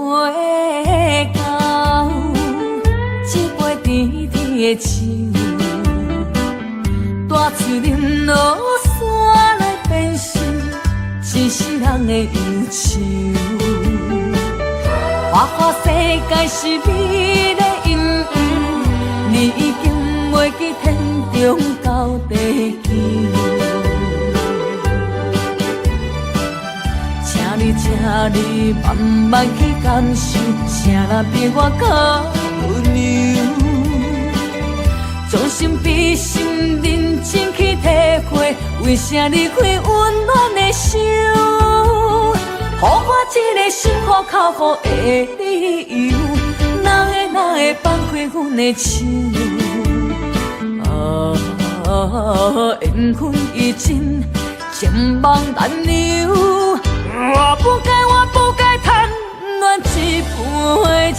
袂到一杯甜甜的酒，大嘴饮落山来变成一世人的忧愁。花花世界是美的阴影，你已经袂记天中到地球。请你慢慢去感受，谁人比我较温柔？将心比心，认真去体会，为啥离开温暖的手？予我一个心苦口苦的理由，哪会放开阮的手？缘分已尽，情网难留。我不该贪恋一杯酒。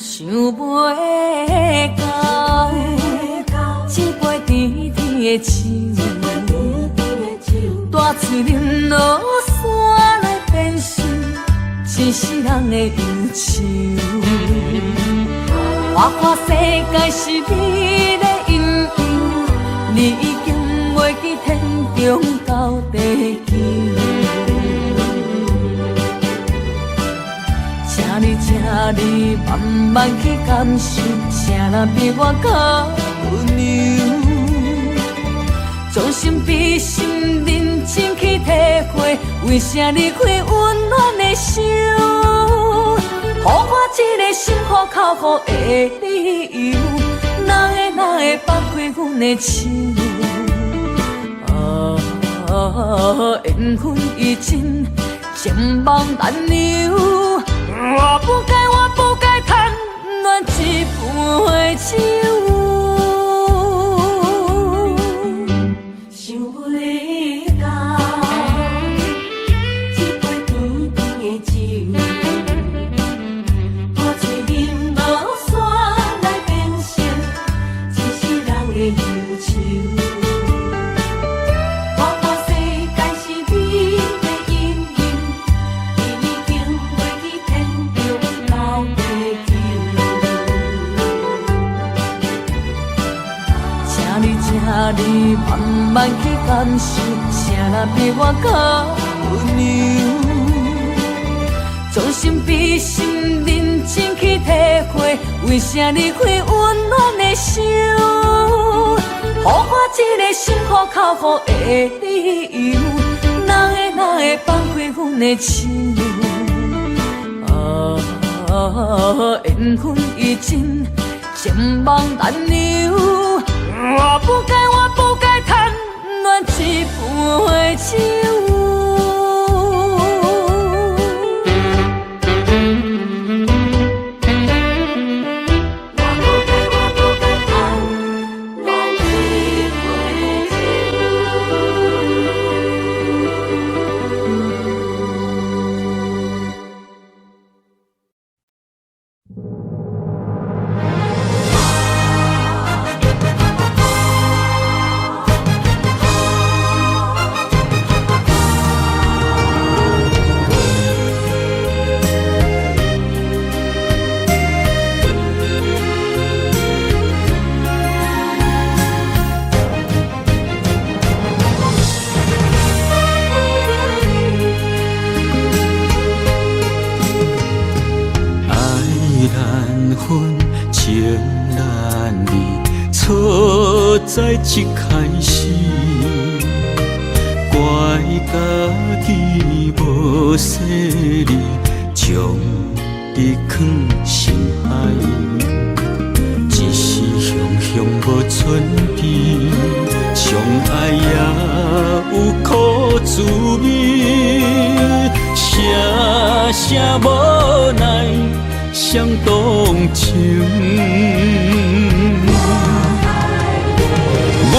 想袂到一杯甜甜的酒，大嘴饮落山来变成一世人的忧愁。花花世界是美的阴影，你已经袂记天中到地球。请你慢慢去感受，谁人比我较温柔？将心比心，认真去体会，为啥离开温暖的手？予我一个心苦口苦的理由，哪会放开阮的手？缘分已尽，情网难留。我不该贪恋一杯酒。想袂到一杯甜甜的酒，大嘴饮落山来变成一世人的忧愁。请你慢慢去感受，谁人比我较温柔？将心比心，认真去体会，为啥离开温暖的手？予我一个心苦口苦的理由，哪会放开阮的手？缘分已尽，情网难留。我不该贪恋一杯酒。在一开始，怪家己无细腻，将你藏心海。一时雄雄无存边，相爱也有苦滋味。声声无奈，伤动情。我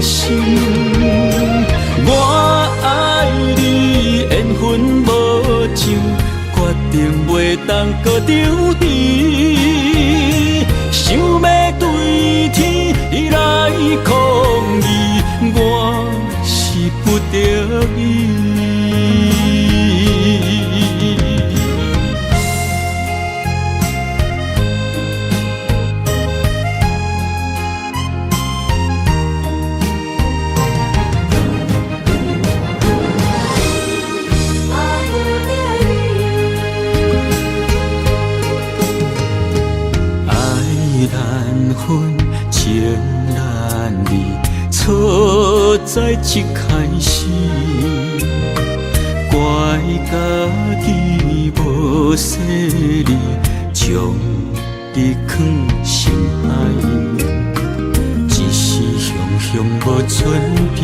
的心。我爱你，缘分无尽，决定袂当搁丢弃。想要对天来抗议，我是不得已。情难离，错在一开始，怪家己无细腻，将你放心海。一时雄雄无准备，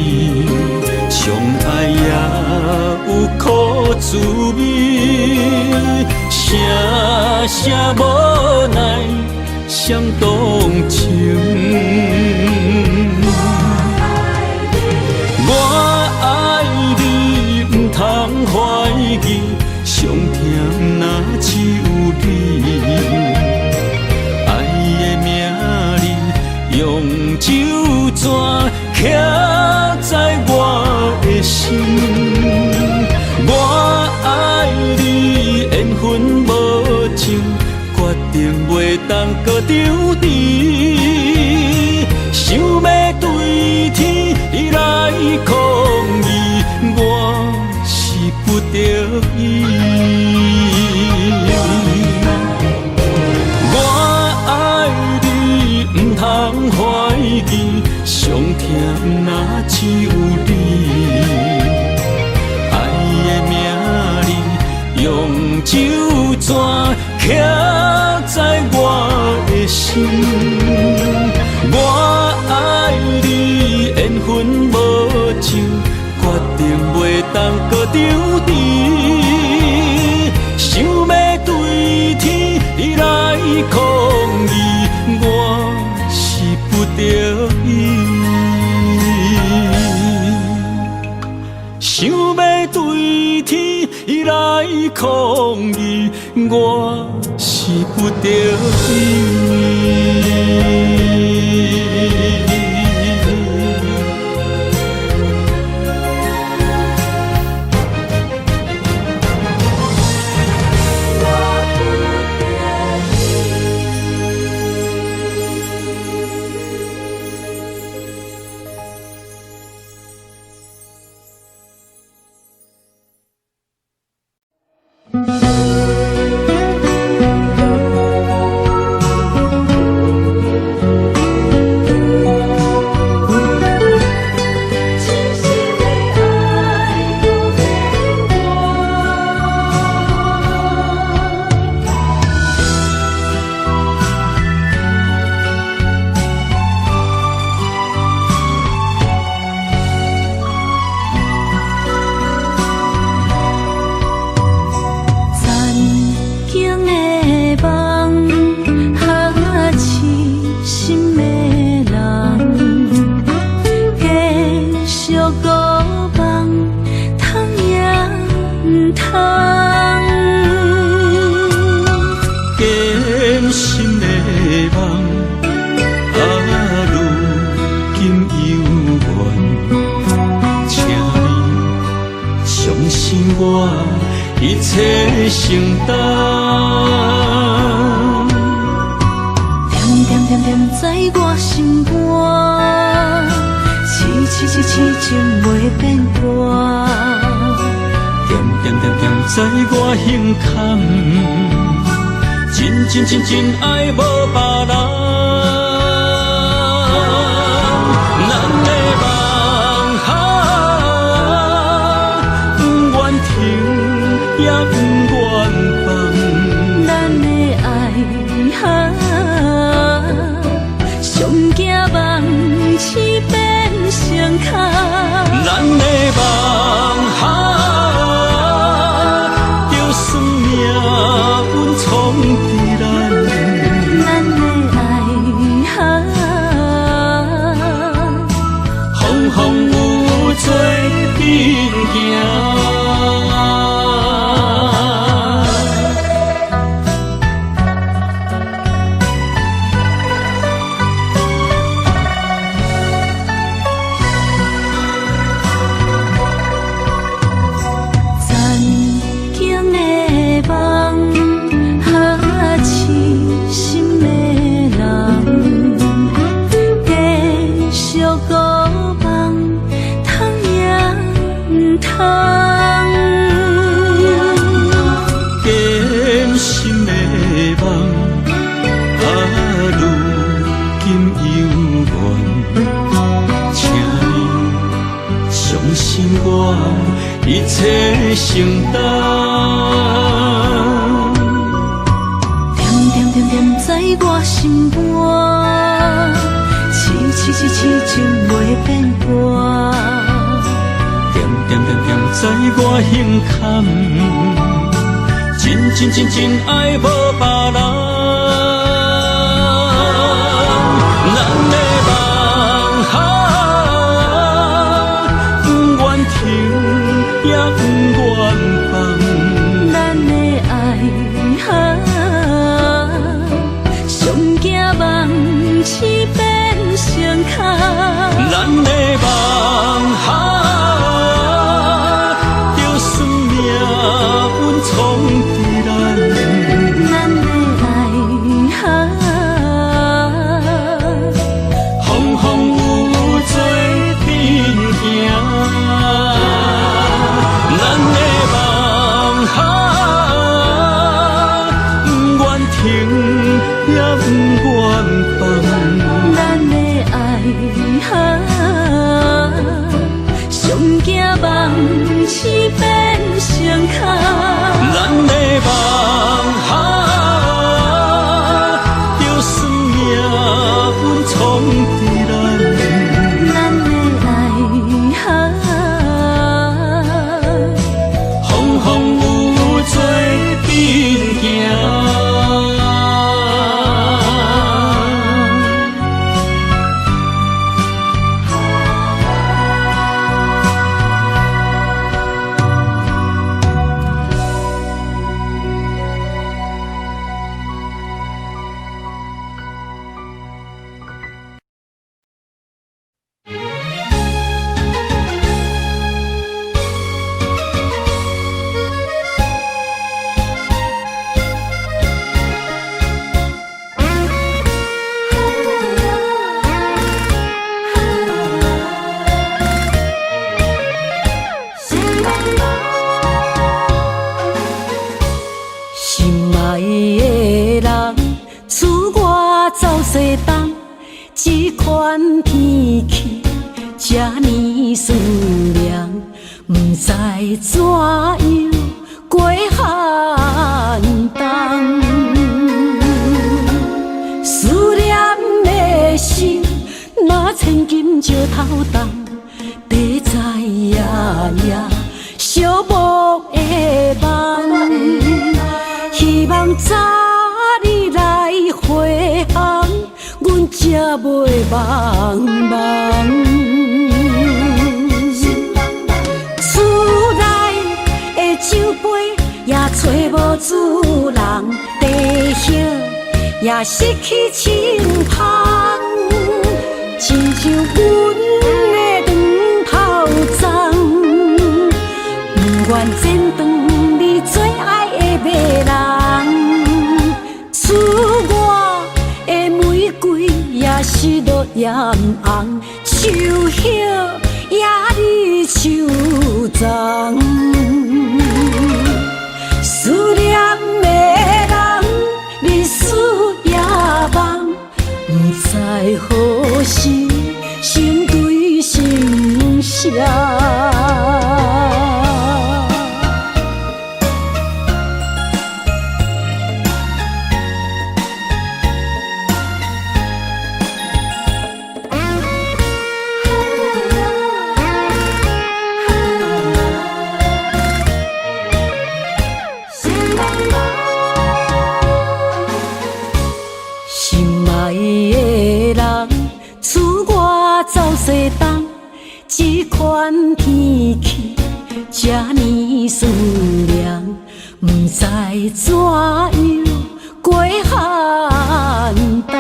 相爱也有苦滋味，声声无奈。想动情，我爱你，不通怀疑，上甜若只有你。爱的名字用酒泉刻在我的心。我爱你，缘分无尽。决定袂当搁丢弃，想要对天来抗议，我是不得已。我爱你，不通怀疑，上甜若只有你。爱的名字用酒泉刻在我的心，我爱你，缘分无尽，决定袂当搁丢弃。想要对天来抗议，我是不得已。想要对天来抗议，我是不得已。一切承担，点点点在我心肝，痴情袂变卦。点点在我胸坎，真爱无别人。也不愿放，咱的爱上惊梦痴变成空，咱的梦就算命运闯在咱，咱的爱一切承担，点点点点在我心肝，痴痴痴痴情袂变卦，点点点点在我胸坎，真真真真爱无别人。咱的梦哈，不愿停。也不愿放，咱的爱哈，上惊梦痴变成空。咱的梦哈，就算命运冲对咱，咱的爱哈，风风雨做阵行。咱的梦哈，不愿停，也不愿放。咱的爱哈，上惊梦痴变成空。咱的梦哈，就算命运冲对咱，咱的爱哈。风风雨做阵行。西东，这款天气这呢酸凉，不知怎样过寒冬。思念的心，若千金石头重，地在夜夜寂寞的梦，希望早日来回航，阮才袂茫茫。厝内的酒杯也找无主人，地叶也失去清芳，亲像阮的长头鬃，不愿剪断你最爱的迷人。厝外的玫瑰也是落艳红，树叶也离树丛。思念的人，日思夜梦，不知何时心对心声。心爱的人，厝外走西东，这款天气这呢酸凉，不知怎样过寒冬。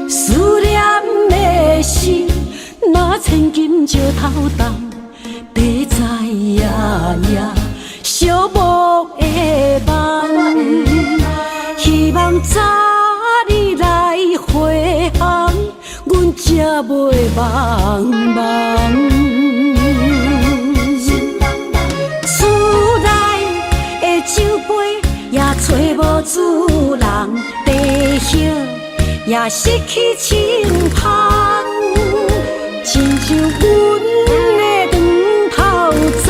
思念的心，若千金石头重，地在夜夜寂寞的梦。希望早日来回航，阮才袂茫茫。厝内的酒杯也找无主人，地叶也失去清芳，亲像阮的长头鬃，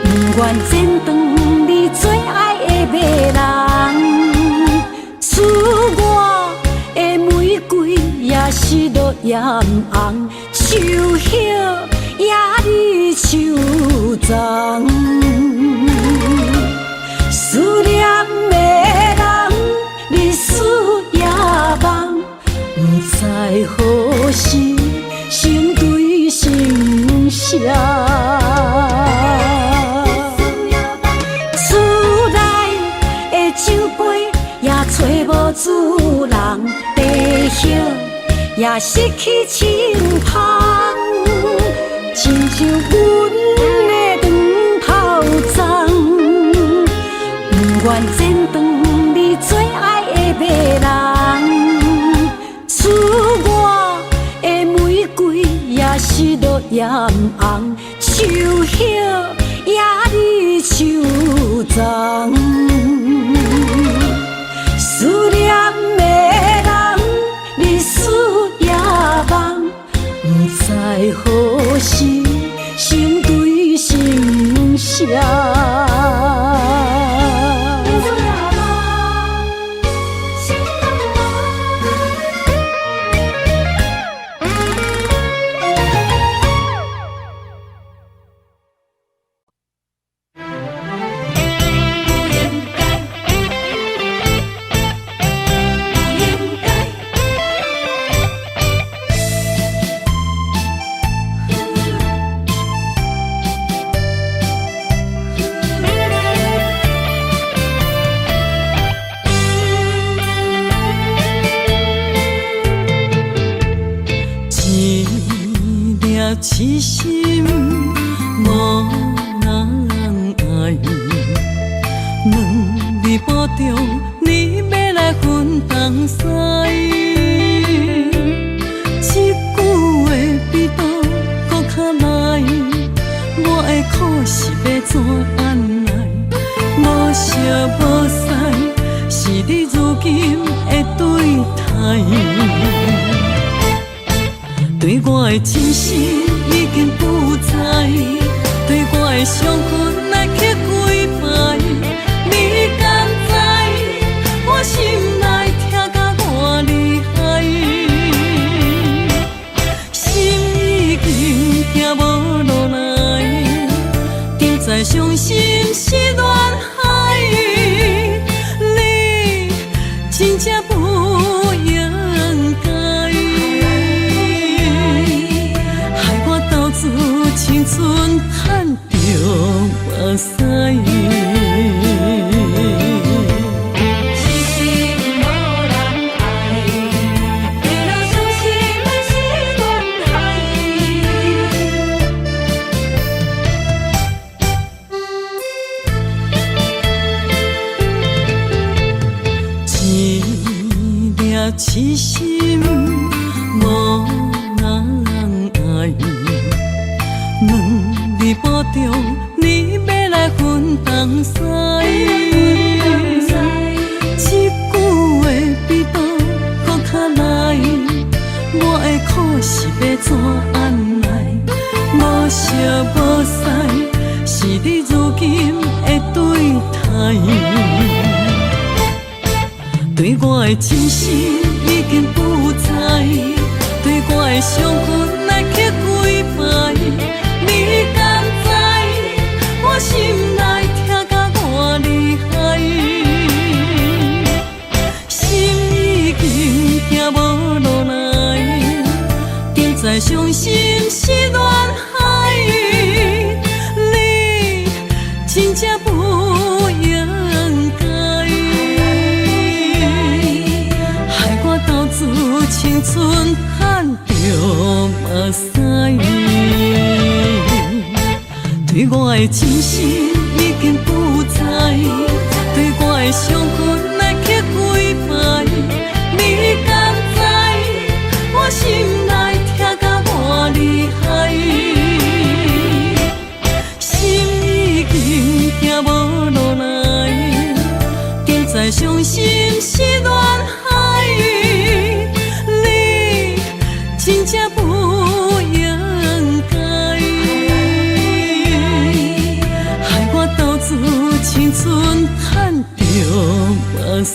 不愿剪断你最爱的迷人。厝外的玫瑰也是落艳红，树叶也离树丛。思念的人，日思夜梦，不知何时成对成双。厝内的酒杯也找无主人，地叶也失去清芳，亲像阮的长头鬃，不愿剪断你最爱的迷人。厝外的玫瑰也是落艳红，树叶也离树丛。思念的人，日思夜梦，不知何时成对成双。痴心无人爱，两日保重，你要来分东西。这句话比倒搁较来，我的苦是要怎安来？无惜无使，是你如今的对待。对我的真心已经不知，对我的伤痕来去几摆，你敢知我心内痛甲偌厉害？心已经行无落来，定在伤心是恋海，你真正不应该。青春赚着目屎，痴心无人爱，为了伤心的是恋海。一粒痴心无人爱。两日保重，你要来分东西。这句话比倒搁较来，我的苦是要怎安来？无惜无使，是你如今的对待。对我的真心已经不知，对我的伤痕来去几摆。你敢知我心内痛甲偌厉害？心已经行无落来，知伤心是恋海，你真正不应该，害我斗志青春赚着目屎，对我的真心已经不知，对我的伤痕来去几摆，你敢知我心内痛甲偌厉害？心已经行无路来，现在伤心是恋海，你真正不应该，害我斗志青春赚着目屎。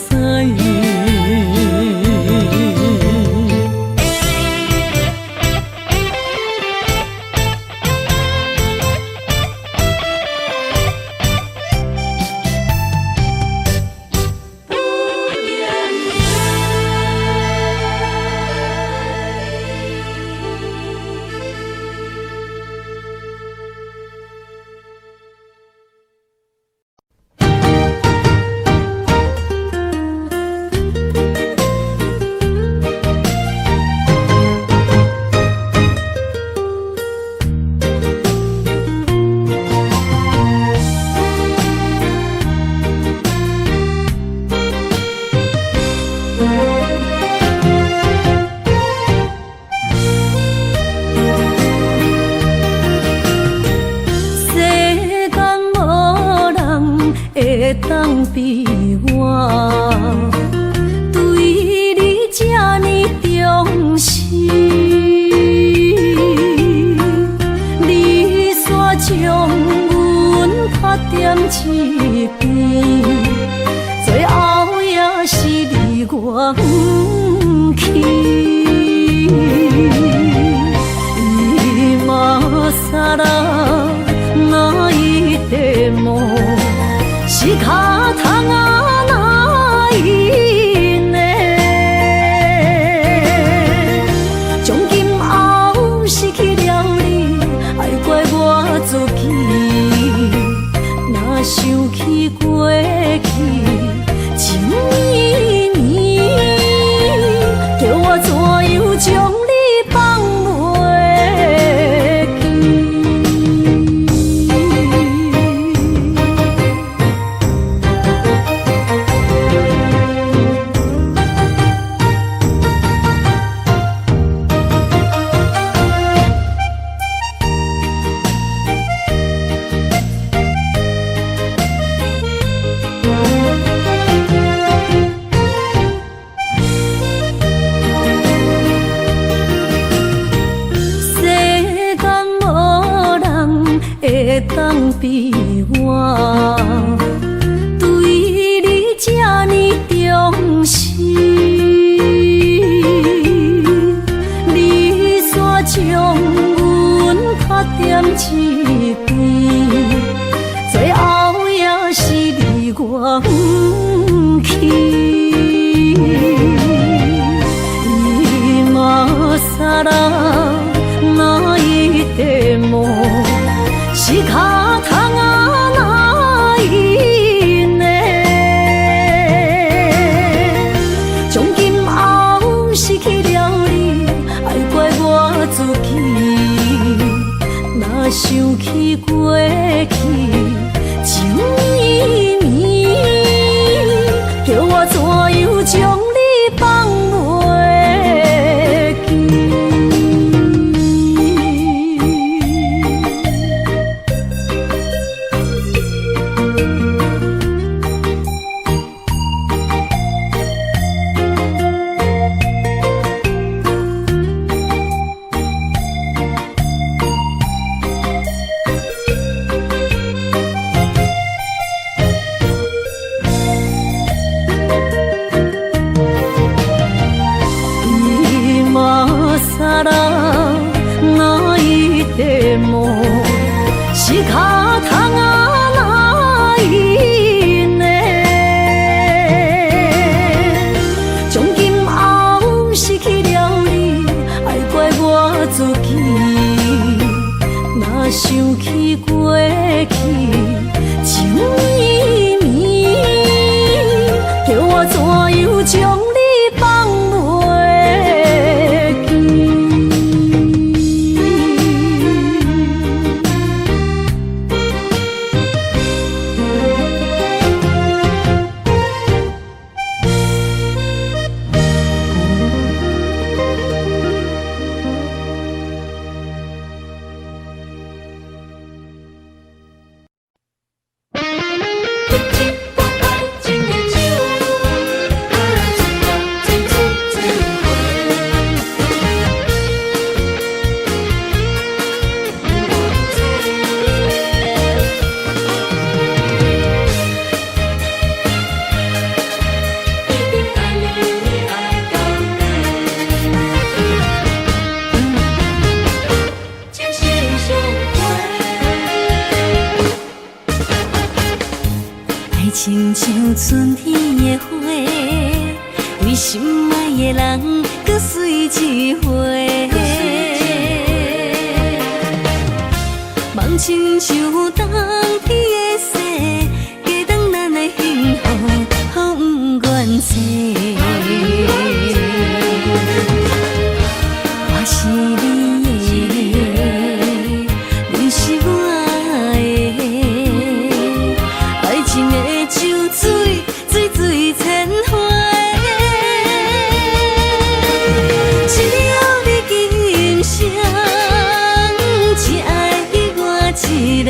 当比我对你这呢重视，你煞将阮拍点一边，最后也是你我不去。今啦那一地梦。是脚痛啊哪一呢？从今后失去了你，爱怪我自己。若想起过去情绵绵，叫我怎样将你放袂记？当比我对你这呢重视，你煞将阮拍点一边，最后也是你我不去。今さら那一地梦。是脚痛啊哪一呢？从今后失去了你，爱怪我自己。若想起过去情绵绵，叫我怎样将你放袂记？自己，若想起过去情绵绵，叫我怎样将你放袂记？爱情像春天的花，为心爱的人搁随一回。梦亲像冬天的雪，加重咱的幸福，风不愿吹。我是你的，你是我的，爱情的酒水，水水千回。只有你今生，只爱我一个，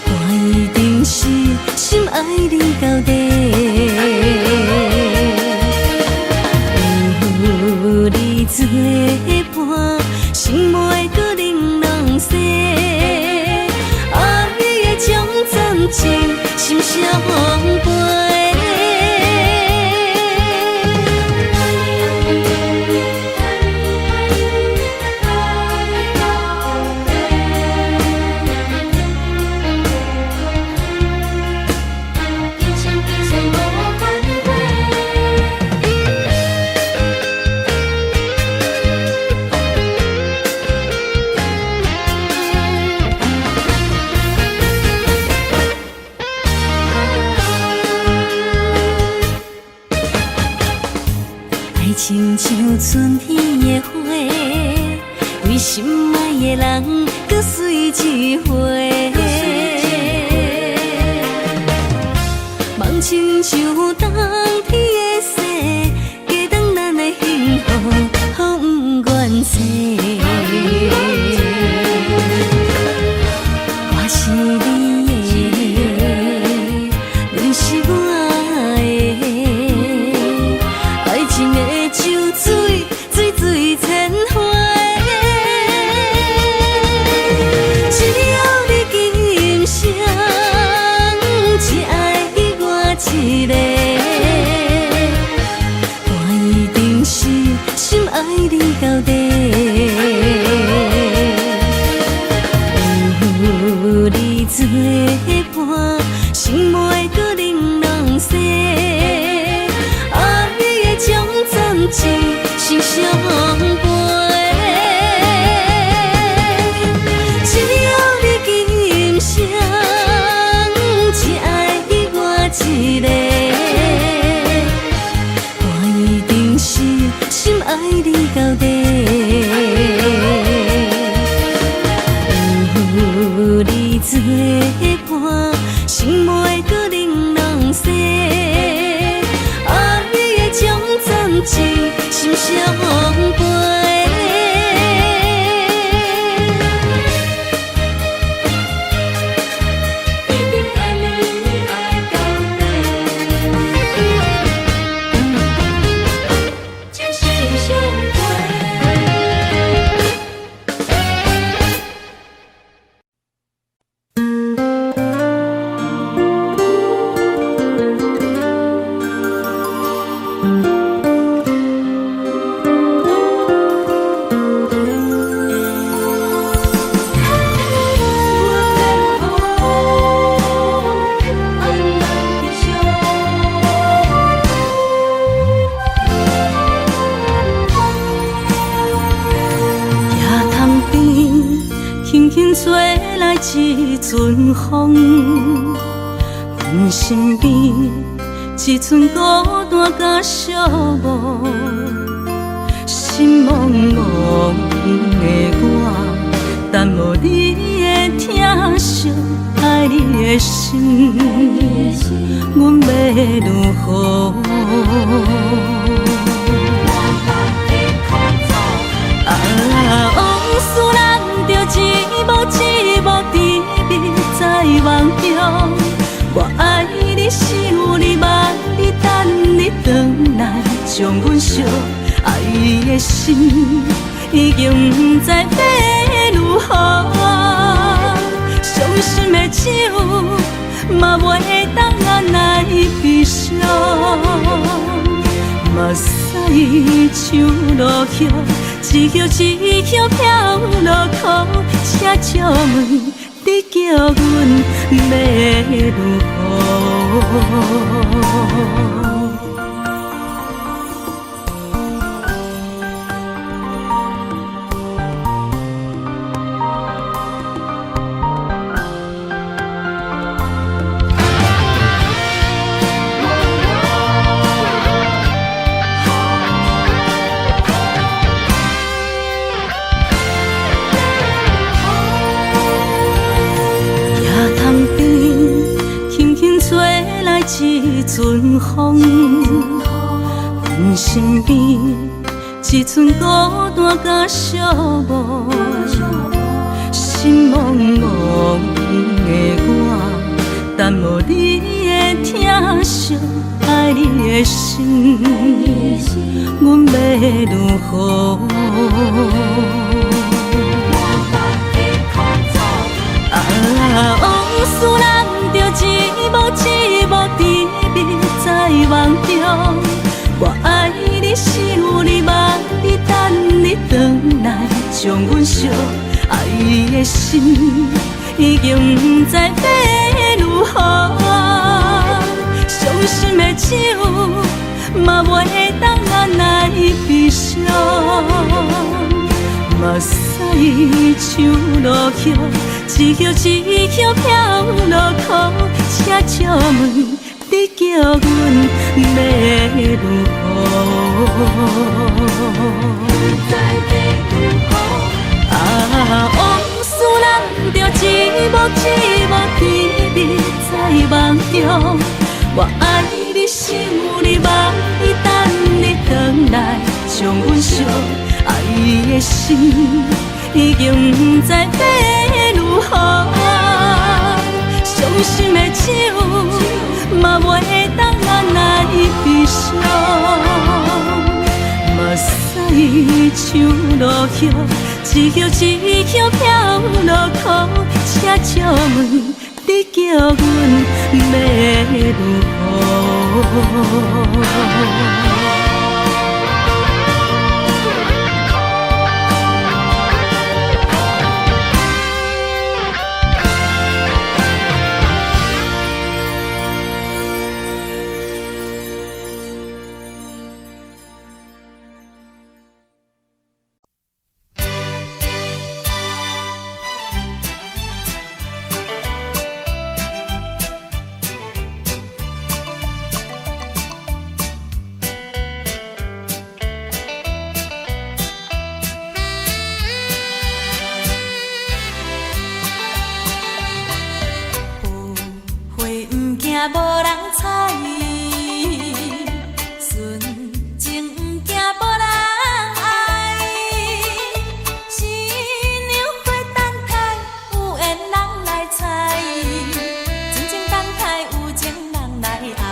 我一定是心爱你到底。有你作伴，心袂搁玲珑色，爱的种暂情，心声飞。爱情像春天的花，为心爱的人搁随一回。梦亲像冬天的雪，加重咱的幸福，风不愿吹。我是你的，你是我的，爱情的酒水，水水千回。只有你今生，只爱我一个，我一定是心爱你到底。有你作伴，心袂搁玲珑色，爱的种暂情，心声飞。只有你今生，只爱我一个，我一定是心爱你到底。有你作伴，心袂搁玲珑色，爱的种暂情，心声飞。吹来一阵风，阮身边一寸孤单甲寂寞，心茫茫的我，等无你的疼惜，爱你的心，阮要如何？往事人着一幕一幕甜蜜在梦中。我爱你，想你，望你，等你回来，将阮惜爱的心已经不知要如何。伤心的手嘛袂当按来悲伤，目屎像落雨。一叶一叶飘落雨，请借问你叫阮要如何？一阵风，阮身边一寸孤单甲寂寞，心茫茫的我，等无你的疼惜，爱你的心，阮要如何？往事人着一幕一幕甜蜜在梦中。我爱你，想你，望你，等你回来，将阮惜爱的心已经不知要如何。伤心的手嘛袂当按来悲伤，目屎像落雨。一叶一叶飘落雨，请借问你叫阮要如何？往事人着一幕一幕甜蜜在梦中。我爱你，想你，望你，等你回来，将阮惜爱的心已经不知要如何。伤心的手嘛袂当按来悲伤，目屎像落雨，一叶一叶飘落雨，请借问你叫阮要如何？无人睬，纯情不惊无人爱。新娘花等待，有缘人来采，真情等待，有情人来爱。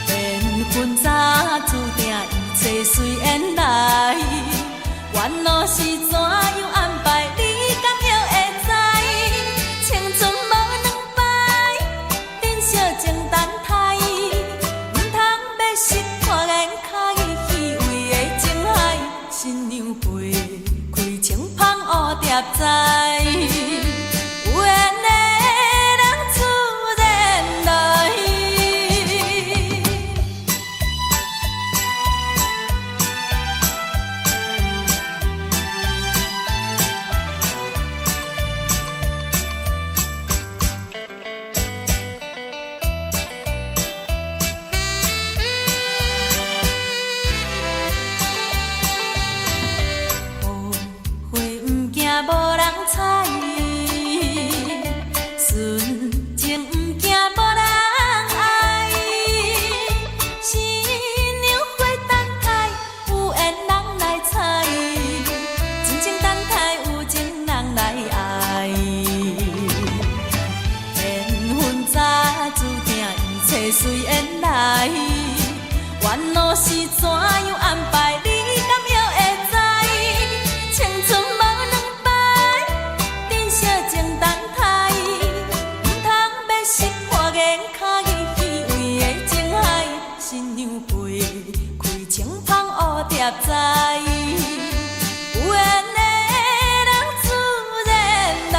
缘分早注定，一切随缘来，缘路是怎样安排？你敢会会知？青春无小情等待，唔通要失看眼开，虚伪的情海，新娘陪开青芳乌蝶在，有缘的人自然来。随缘来。缘路是怎样安排，你敢会会知？青春无两摆，珍惜情等待，唔通要识破眼脚去虚伪的情海，新娘被开青芳乌蝶在。有缘的人自然来。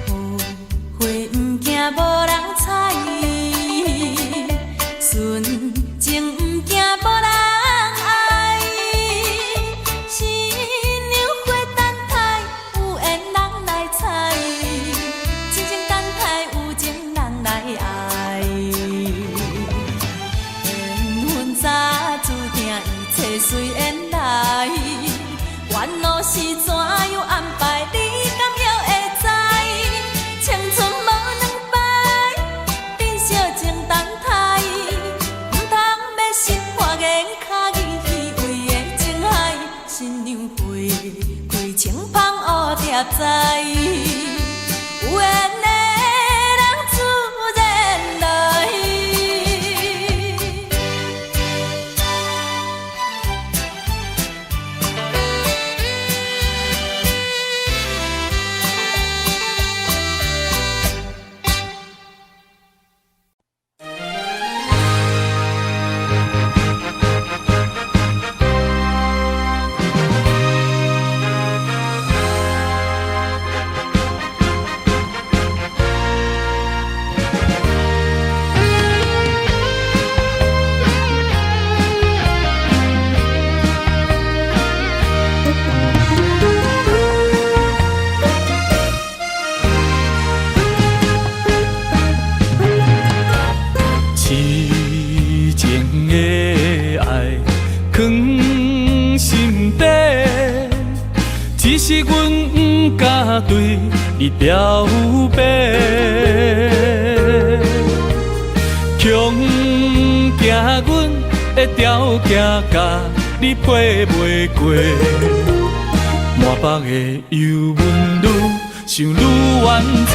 后悔不惊无人睬，纯情不惊无人爱。新娘花等待，有缘人来采，真情等待，有情人来爱。缘分早注定，一切随缘来。缘路是怎样安排，你敢会会知？青春无两摆，珍惜情等待，唔通要识破眼脚去虚伪的情海，新娘被开青芳乌蝶在。有缘的人自然来。痴情的爱藏心底，只是阮不敢对你表白。强行阮的条件甲你配袂过，满腹的忧闷愈想愈怨切。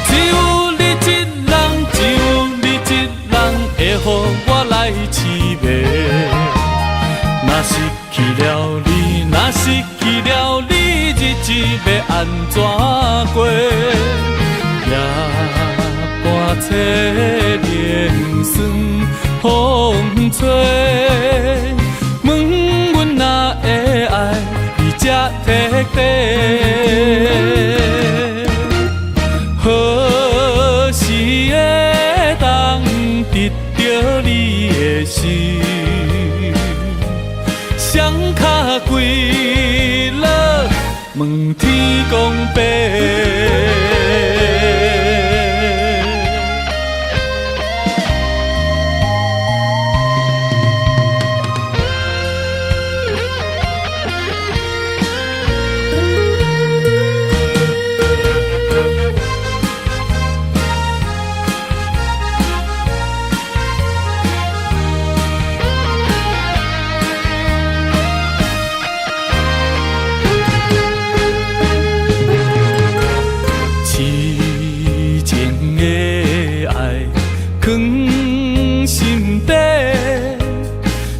只有你一人，只有你一人会予我来凄迷。若失去了你，若失去了你，日子要安怎过？夜半摕莲霜风吹，问阮哪会爱你这彻底？何时会当得到你的心？双脚跪落，问天公伯。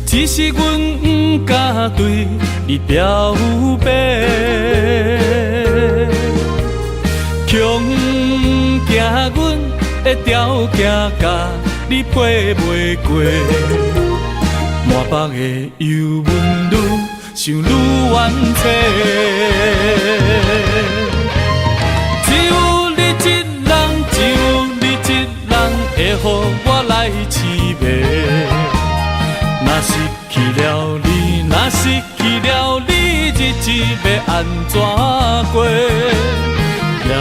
只是阮不敢对你表白，强行阮的条件甲你配袂过，满腹的忧闷愈想愈怨切。只有你一人，只有你一人会予我来凄迷。若失去了你，若失去了你，日子要安怎过？夜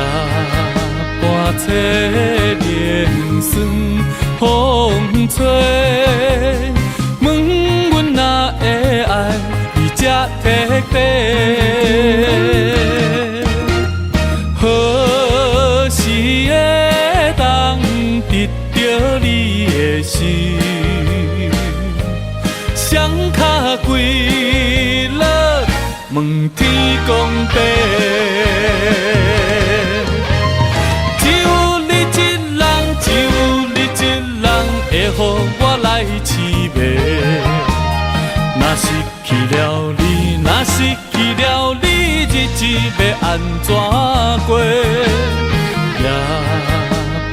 半摕莲霜风吹，问阮哪会爱你这彻底。何时会当得到你的心？双脚跪落，问天公伯。只有你一人，只有你一人会予我来痴迷。若失去了你，若失去了你，日子要安怎过？夜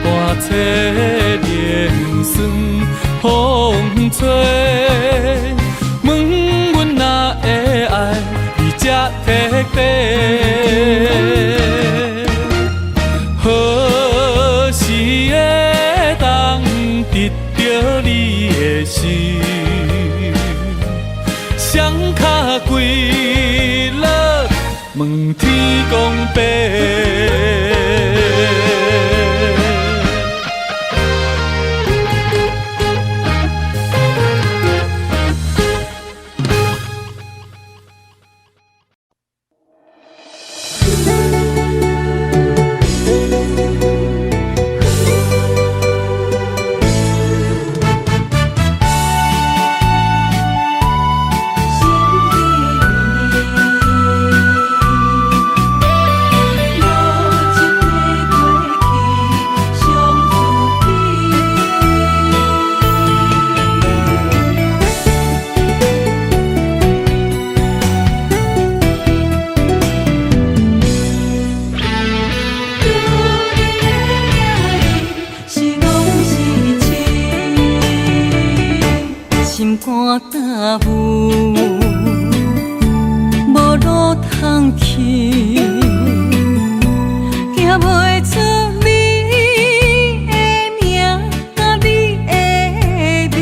半切连酸风吹，问阮哪会爱你这彻底？何时会当得到你的心？双脚跪落，问天公伯。心肝焦浮，无路通去，行袂出你的名甲你的味。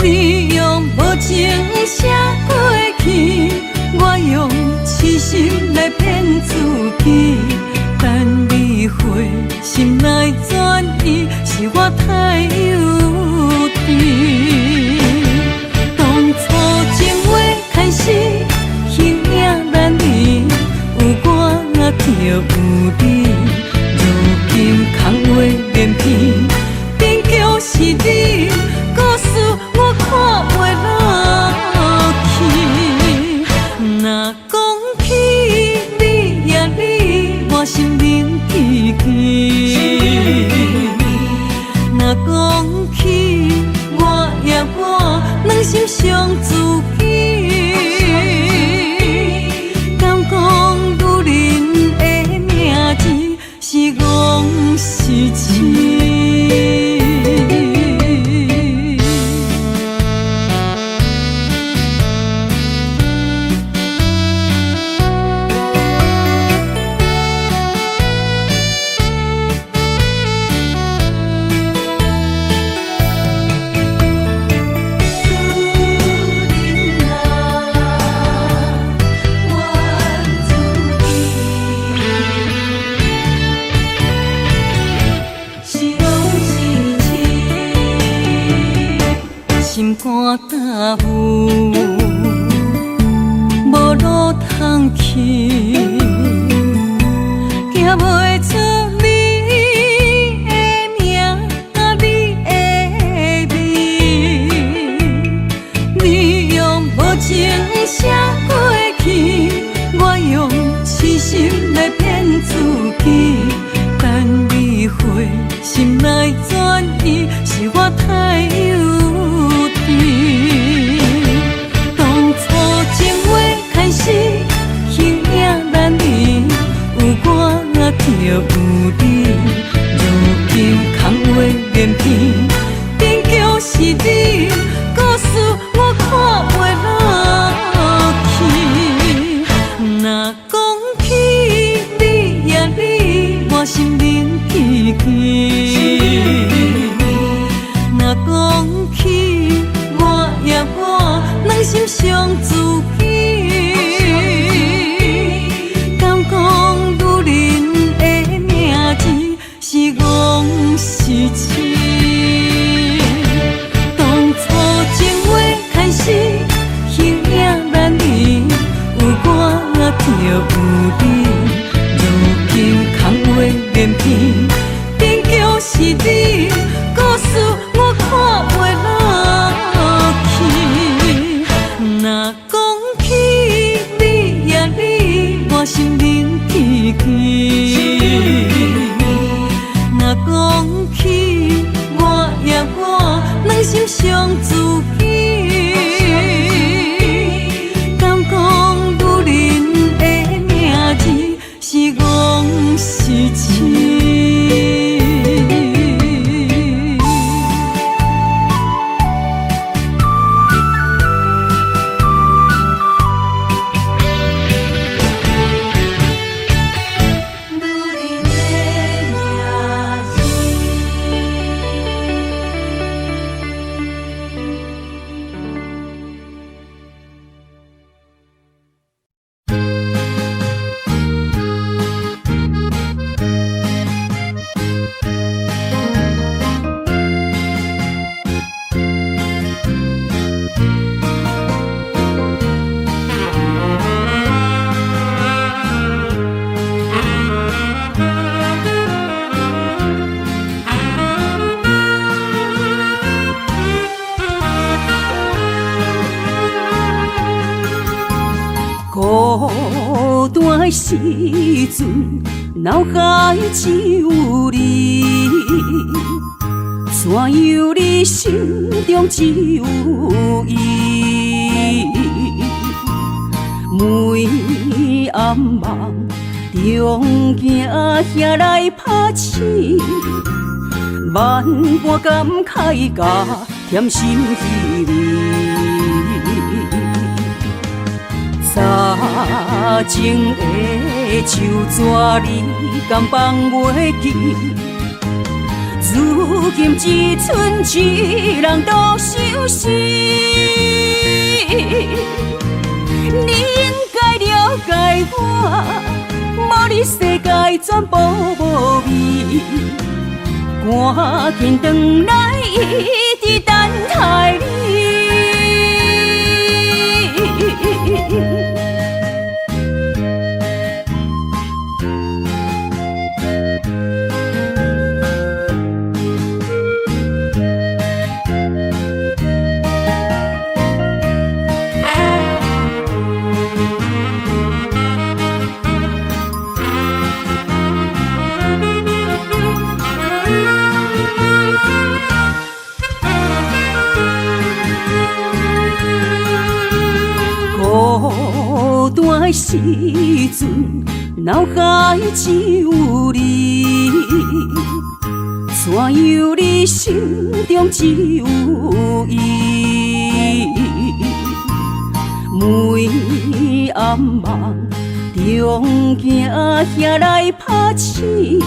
你用无情写过去，我用痴心来骗自己。等你回心来转移，是我太幼。当初情话开始，形影难离，有我就有你。如今空话连篇，终究是你，故事我看袂落去。若讲起你呀你，我心灵记起。若讲起我两心相知己，敢讲女人的名字是戆是痴？心肝焦浮，无路通去，行袂出你的名甲你的味。你用无情写过去，我用痴心来骗自己。等你回心来转移，是我太幼。当初情话开始，形影难离，有我就有你。如今空话连篇，终究是你，故事我看袂落去。若讲起你呀你，我心灵记起。若讲起两心相知己，敢讲女人的名字是戆是痴？当初情话开始，形有你，如今空话连篇，坚强是你，故事我看袂落去。若讲起你呀你，我心灵起起。若讲起我呀我，两心相知己。敢讲女人的名字是戆是痴？孤单的时阵，脑海只有你，怎样你心中只有伊？每暗梦中惊遐来拍醒，万般感慨甲甜心稀微。早前的手纸你敢放袂记？如今只剩一人独相思。你应该了解我，无你世界全部无味。赶紧转来，一直等待你。孤单的时阵，脑海只有你，怎样你心中只有伊？每暗梦中惊遐来拍醒，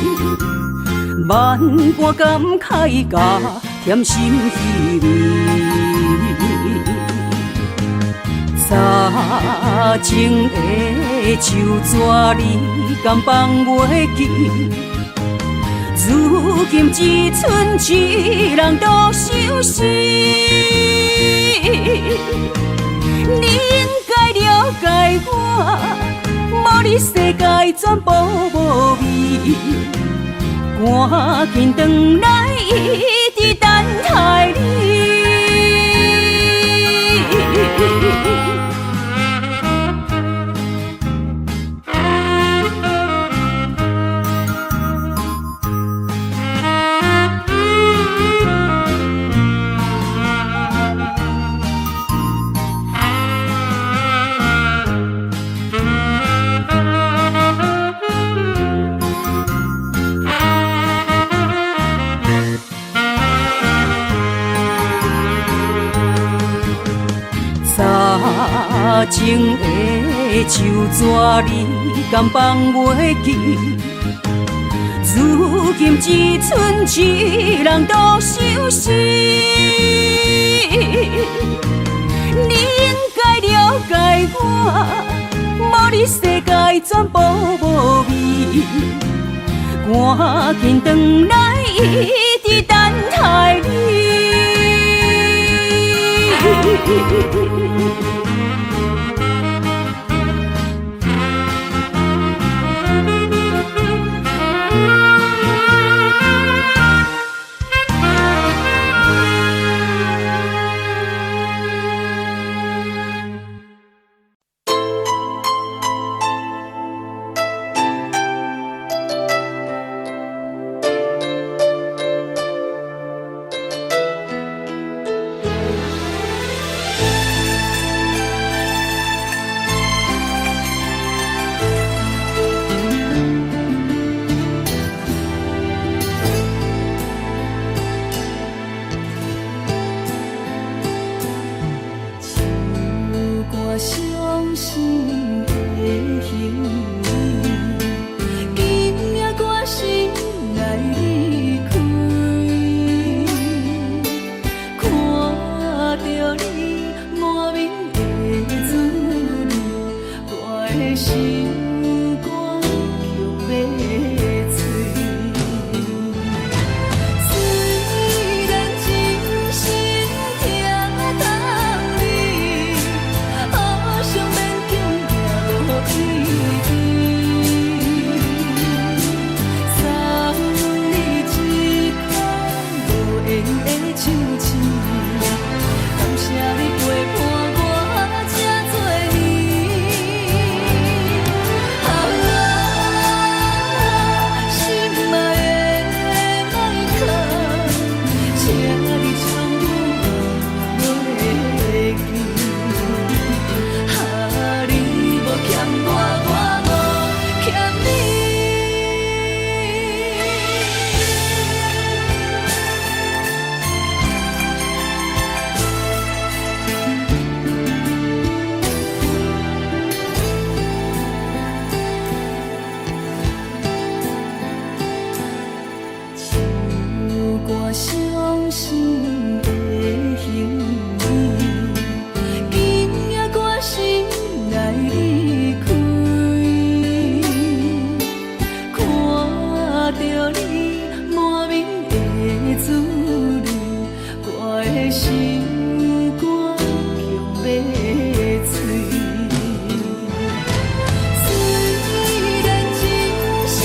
万般感慨甲甜心稀微。早前的手纸你敢放袂记？如今只剩一人独相思。你应该了解我，无你世界全部无味。赶紧转来，一直等待你。早前的手纸你敢放袂记？如今只剩一人独相思。你应该了解我，无你世界全部无味。赶紧转来，一直等待你。歌曲要吹。虽然真心疼等你，好想勉强行落意志。送你一颗无言的手指，感谢你陪伴我这多年。心爱的麦克，请你将我袂记。你无欠我，我无欠你。唱歌伤心的行为，今夜我心来离开。看着你满面的滋味，我的心歌曲要吹。虽然真心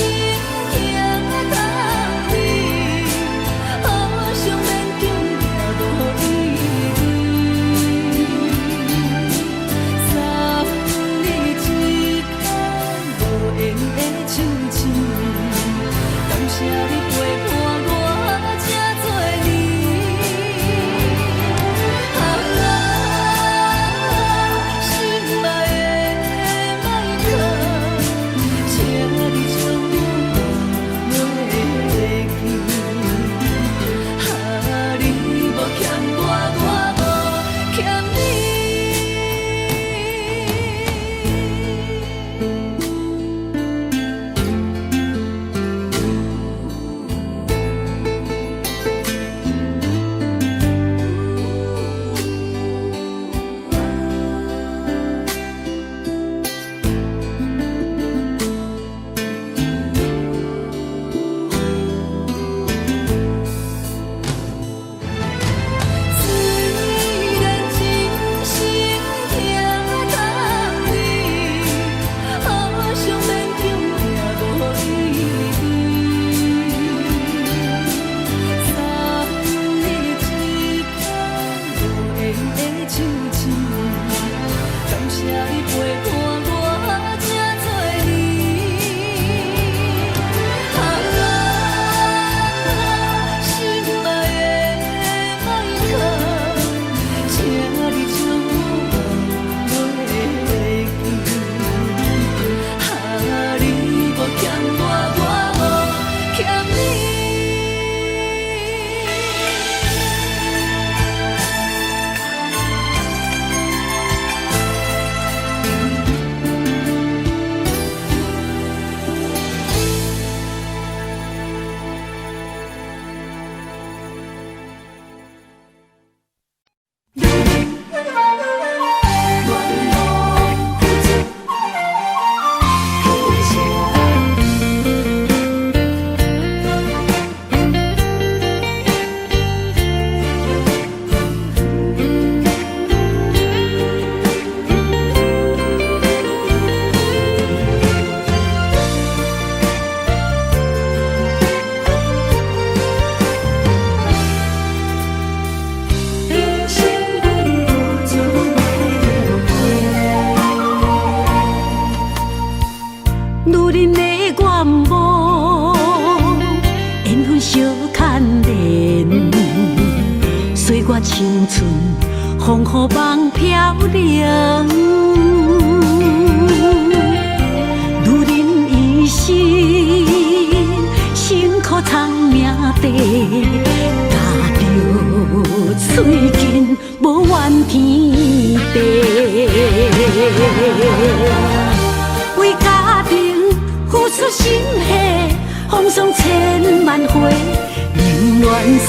疼等你，好想勉强行落意志。送你一颗无言的手指，感谢你陪伴我这多年。心爱的麦克，请你将我袂记。你无欠我，我无欠你。虽然真心疼等你，好想勉强行落意志。送你一颗无言的手指，感谢你陪伴我这多年。心爱的麦克，请你将我袂记。你无欠我，我无欠你。女人的愿望，缘分小牵连，岁月青春，风雨梦飘零。女人一生辛苦藏命地，踏着嘴筋无怨天地。为家庭付出心血，风霜千万回，宁愿世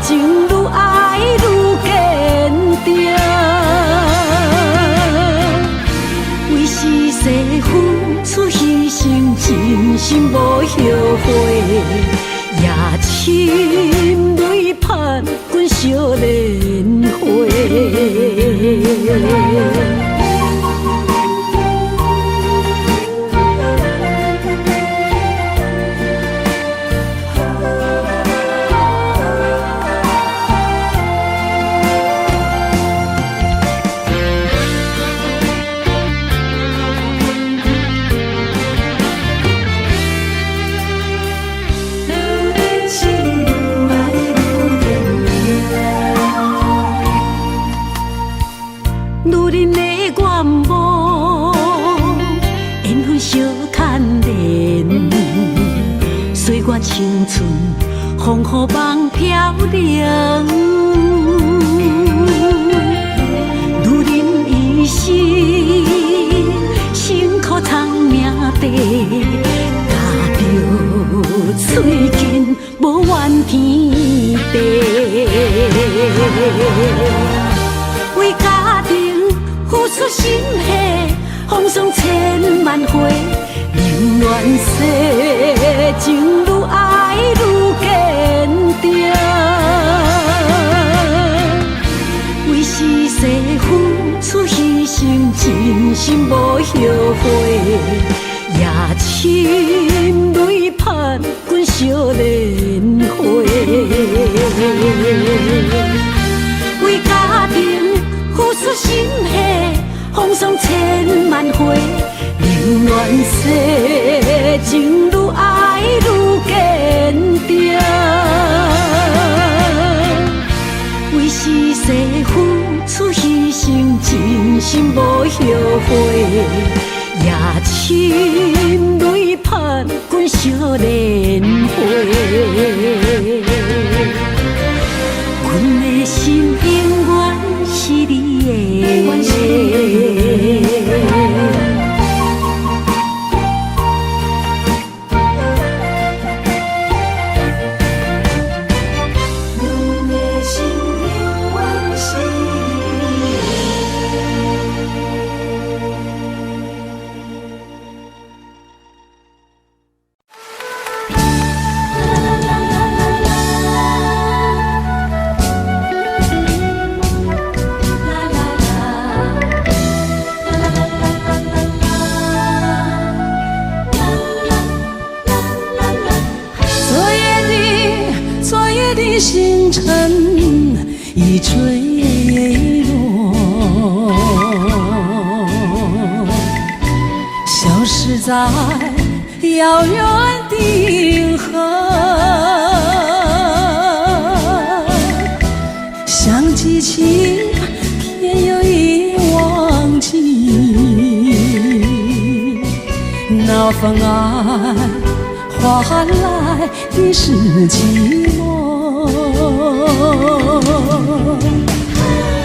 情愈爱愈坚定。为是世心无后悔，也深泪盼阮少年花。青春风雨梦飘零，女人一生辛苦藏命地，咬着嘴筋无怨天地，为家庭付出心血，风霜千万回。宁愿世情愈爱愈坚定，为是世付出牺牲，真心无后悔，也深泪盼阮少年花。为家庭付出心血，风霜千万回。宁愿世情愈爱愈坚定，为是世付出牺牲，真心无后悔，也深泪盼阮少年花。阮的心永远是你的。星辰已坠落，消失在遥远的银河。想记起，偏又已忘记，那份爱换来的是寂寞。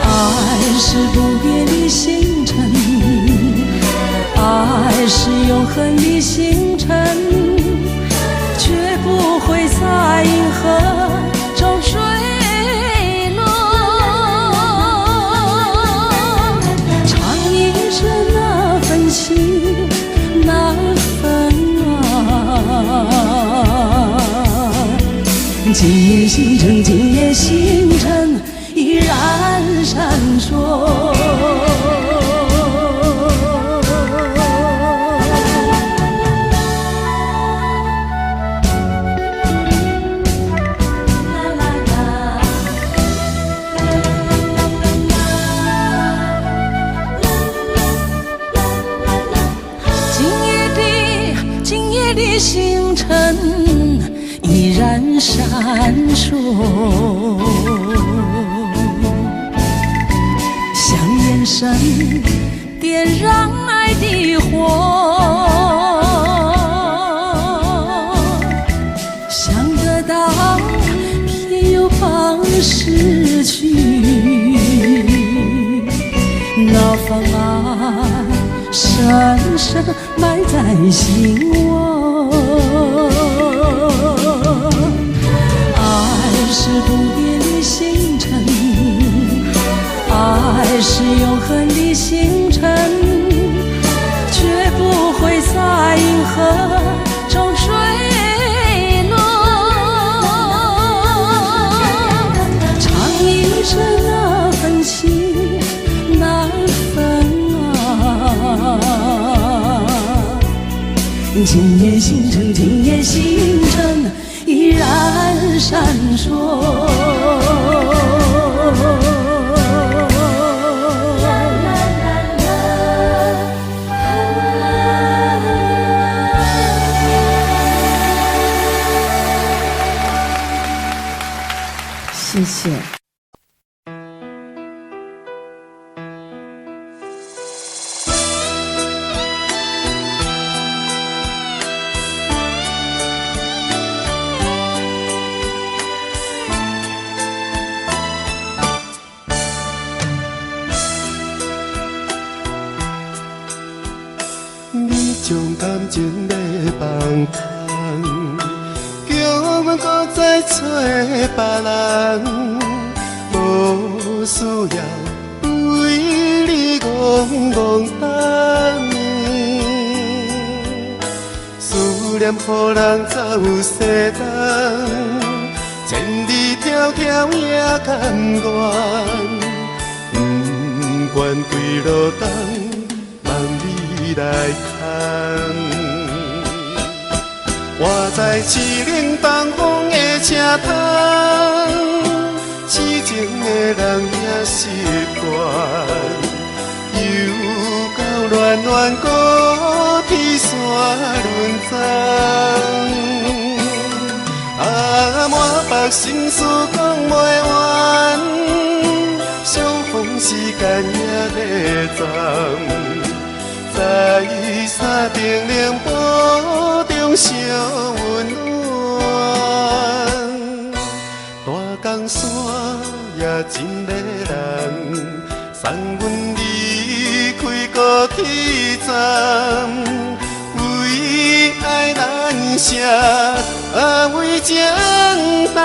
爱是不变的星辰，爱是永恒的星辰，绝不会在银河中坠落。唱一声那份情，那份爱，今夜星辰，今夜星辰依然闪烁。今夜的星辰依然闪烁，像眼神点燃爱的火，想得到偏又怕失去，那份爱深深埋在心窝。爱是不变的星辰，爱是永恒的星辰，绝不会在银河中今夜星辰，今夜星辰依然闪烁。谢谢。你将感情的放空，叫阮搁再找别人，无需要为你戆戆等。思念予人走西东，千里迢迢也甘愿，不管归路东，望你来牵。我在凄冷东风的车头，痴情的人也习惯，又到暖暖高天山轮转。满腹心事讲袂完，相逢时间也在站。在山顶冷波中相温暖，大江山也真迷人，送阮离开高铁站，为爱难舍，为情重。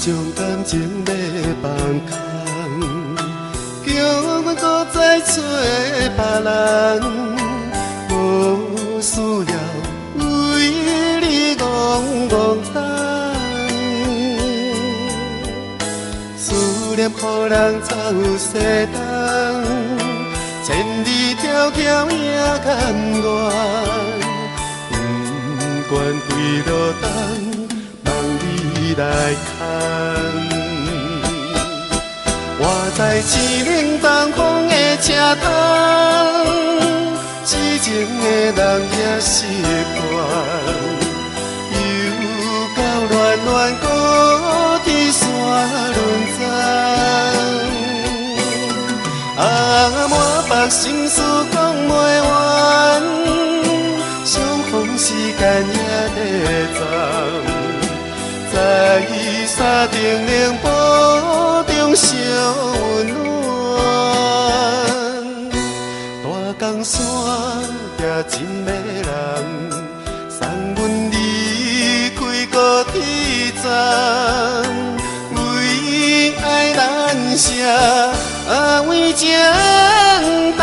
将感情要放空，叫阮搁再找别人，无需要为你戆戆等。思念予人走西东，千里迢迢也甘愿，不管归路东。来牵，我在凄冷东风的车头，痴情的人也习惯，又到暖暖高天山轮转。满腹心事讲袂完，相逢时间也在站。在山顶冷波中相温暖，大江山也真迷人，送阮离开高铁站，为爱难舍，为情重。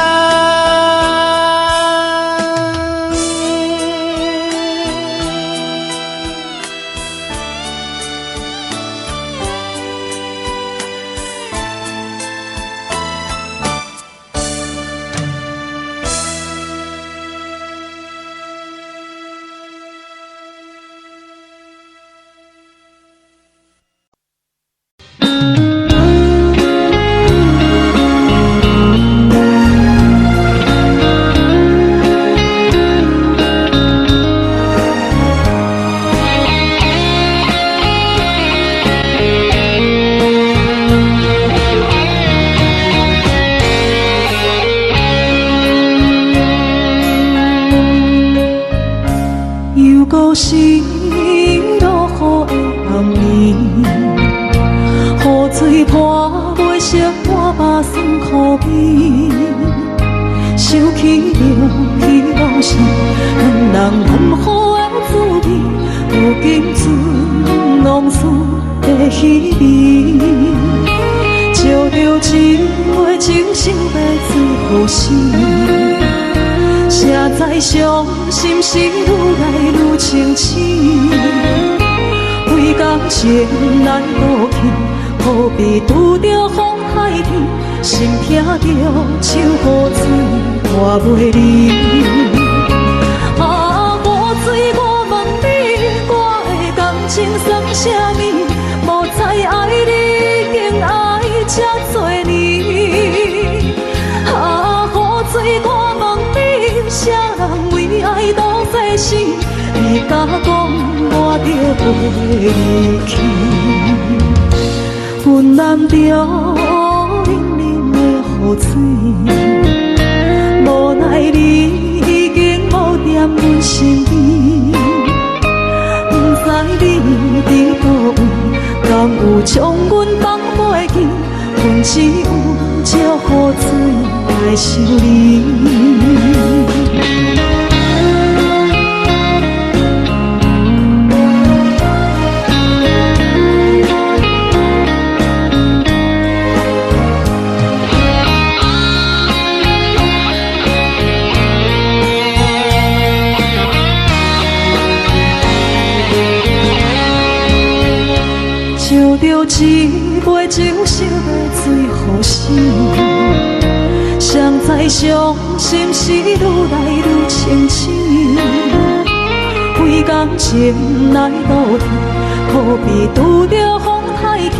故心落雨的暗暝，雨水泼袂湿半把酸苦味，想起着彼往事，恋人难好的滋味，如今存往事的稀微。照着一月情深要最好时，谁知伤心事愈来愈清醒。为感情来倒去，何必拄着风海天？心痛着手雨水换袂离。啊，雨水，我问你，我的感情算啥物？无知爱你，竟爱这多年。啊，雨水，我问你，啥人为爱赌世事？你甲讲我着袂离去，阮难着冷冷的雨水，无奈你已经无踮阮身边，不知你伫倒位，敢有将阮放袂记？阮只有借雨水来想你。照着一杯酒烧的最好时，谁知伤心事愈来愈清醒。为感情来倒去，何必拄着风太起？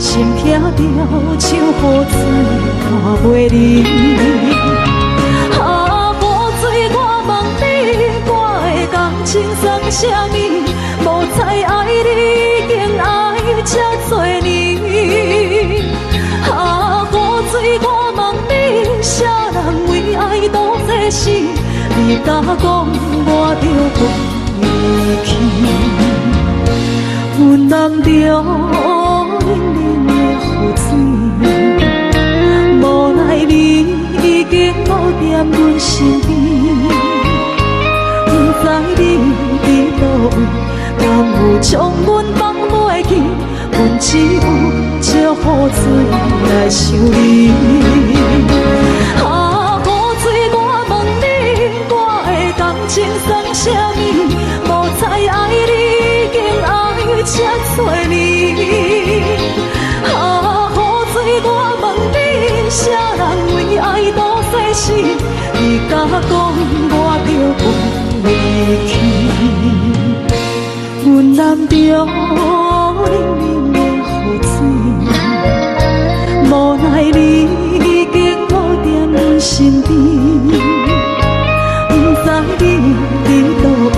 心痛着手雨水看袂离。啊，雨水，我问你，我的感情算啥物？无知爱你，竟爱这多年。啊，雨水，我问你，啥人为爱赌世事？你甲讲我着袂离去，阮难着冷冷的雨水，无奈你已经无踮阮身边，不知你伫倒位，敢有将阮放袂记？阮只有借雨水来想你。啊，雨水，我问你，我的感情算啥物？无知爱你，竟爱这多年。啊，雨水，我问你，啥人为爱赌世事？你甲讲我着袂离去，阮难着冷冷的雨水，无奈你已经无踮阮身边，不知你伫倒位，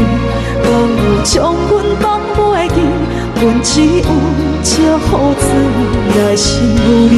敢有将阮放袂记？阮只有借雨水来想你。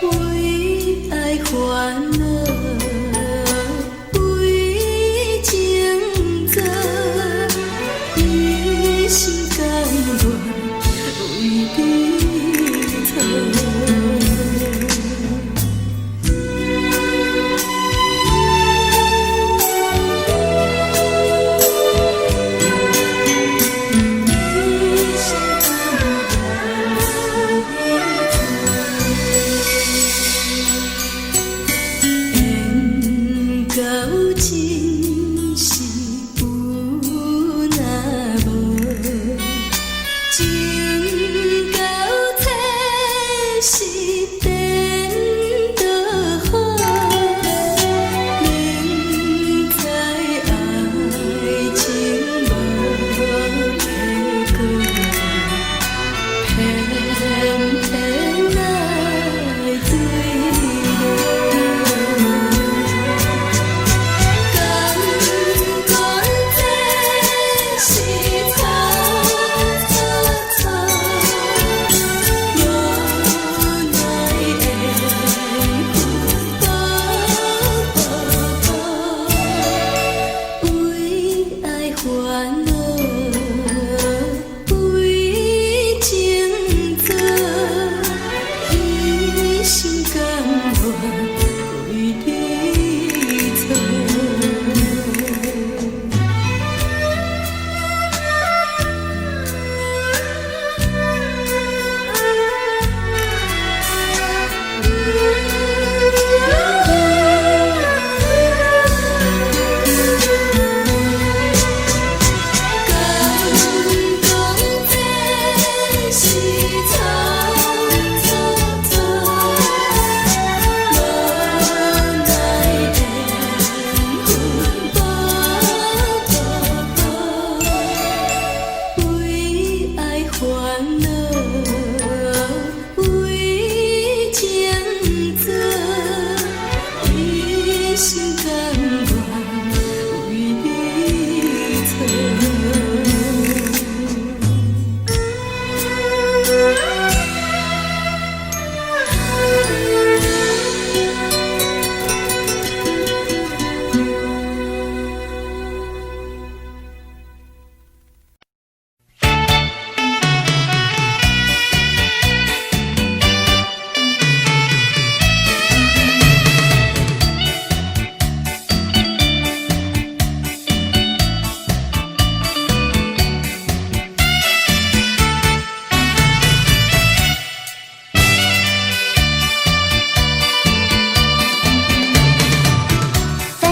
为爱烦恼。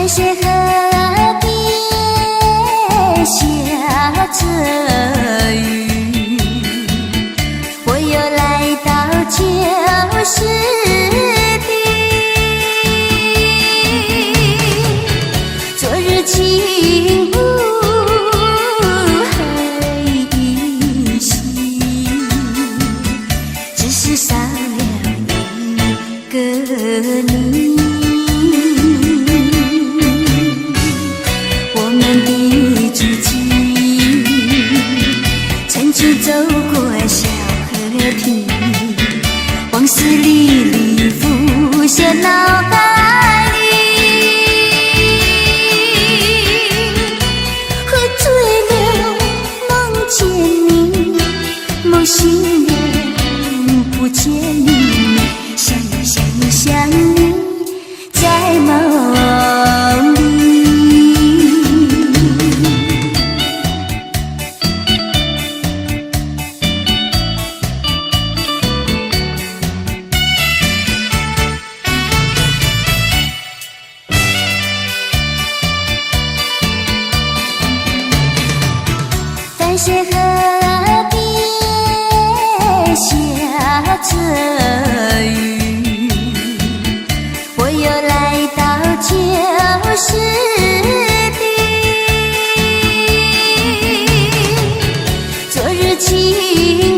谢河边下着雨，我又来到旧时地。昨日轻雾黑依稀，只是少了一个你。走过小河堤，往事历历浮现脑海里，喝醉了梦见你，梦醒了不见你，想呀想呀想你在梦里。淡水河边下着雨，我又来到旧时地。昨日轻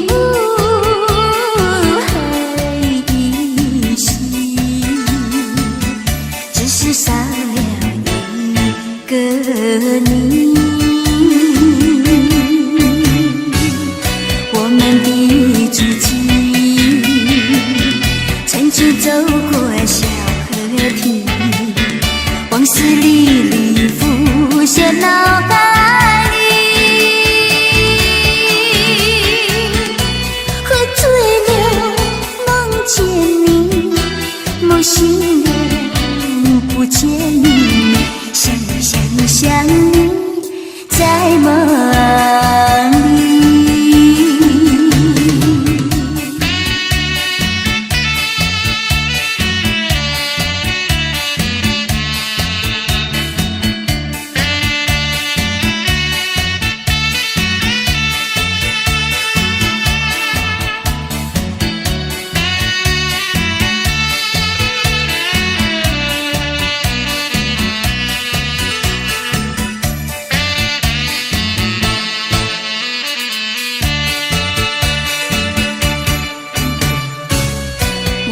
雾黑依稀，只是少了一个你。走过小河堤，往事历历浮现脑海里，喝醉了梦见你，梦醒了不见你，想呀想呀想你在梦里。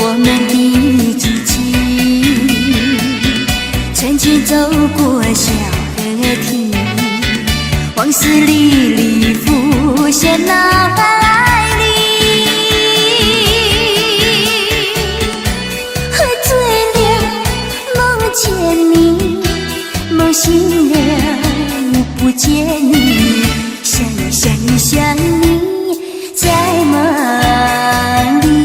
我们的剧情，曾经走过小河堤，往事历历浮现脑海里，喝醉了梦见你，梦醒了不见你，想呀想呀想你在梦里。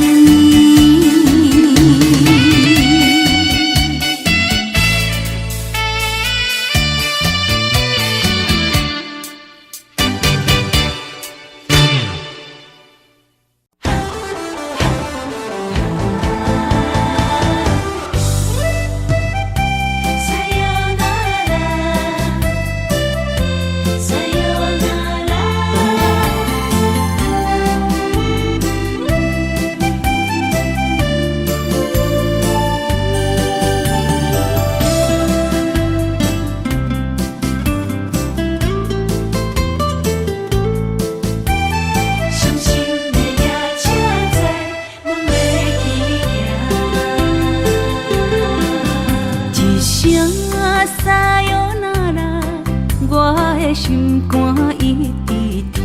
心肝一直疼，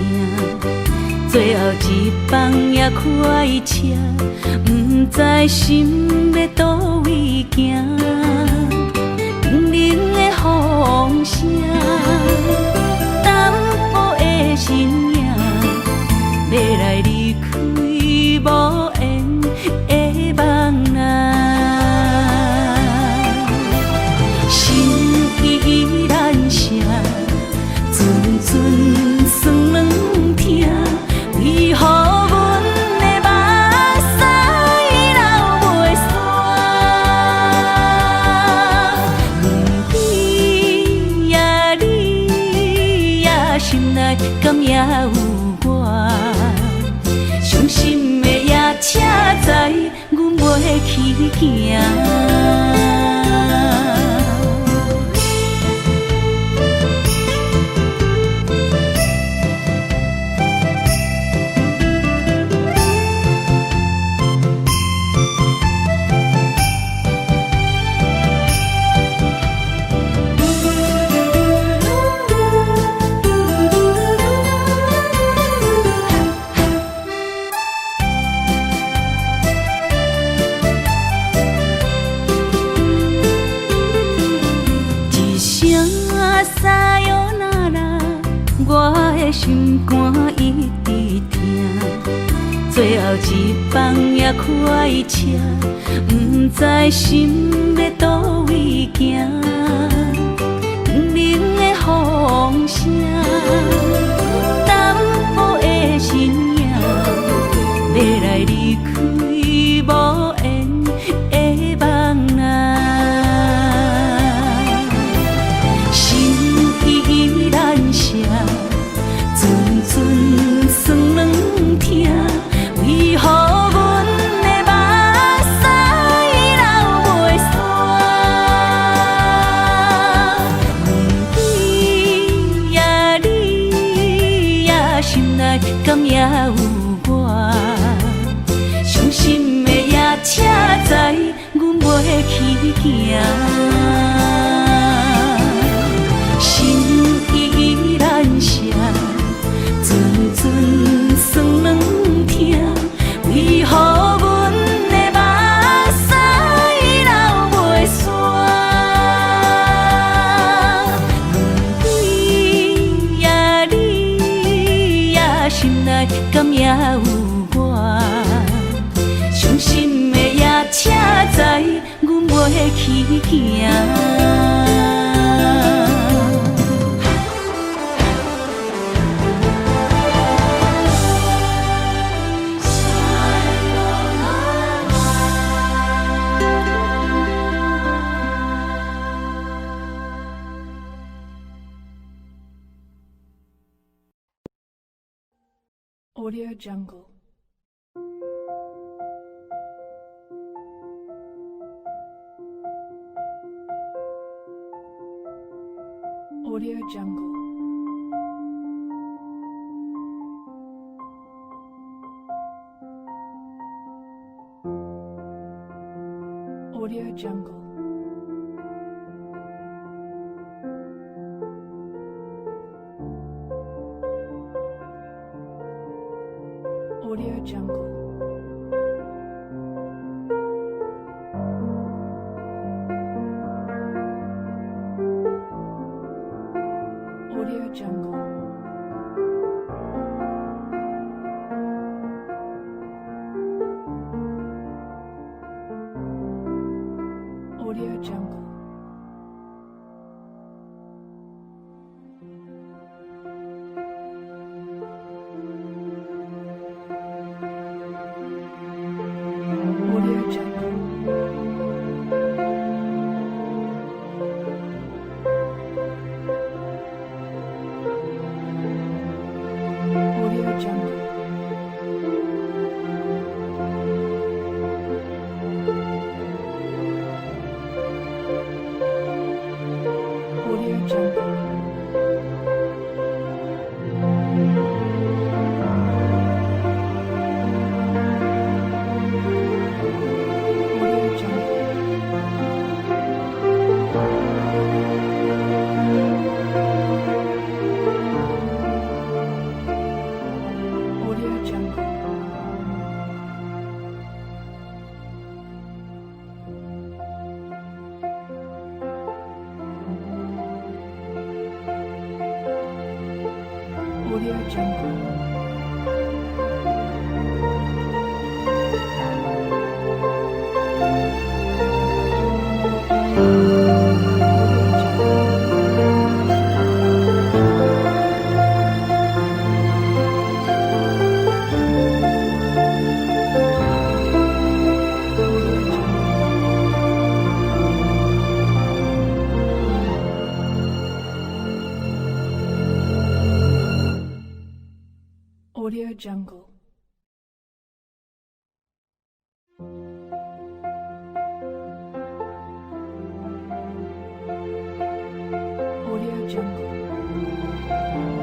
最后一放也开车，不知心要倒位行。冷冷的风声，淡薄的身影，要来离开无缘的梦啊，心依然声。阵阵酸软疼，为何阮的目屎流袂煞？敢也有我？伤心的夜车载，阮袂去行。心肝一直疼，最后一放也开车，不知心要倒位行。不明的风声，淡薄的身影，要来离开无缘的梦啊，心依然舍。阵酸软疼，为何阮的目屎流袂煞？问你呀，你呀，心内敢也有我？伤心的夜车载，阮袂去行。心依然舍。阵酸软疼，为何阮的目屎流袂煞？问你呀，你呀，心内敢也有我？伤心的夜车载，阮袂去行。Audio Jungle. Audio Jungle. Audio Jungle. Audio Jungle. Audio Jungle. Audio Jungle. Audio Jungle. Audio Jungle. Audio Jungle. Audio Jungle. Audio Jungle. Audio Jungle. Audio Jungle. Audio Jungle.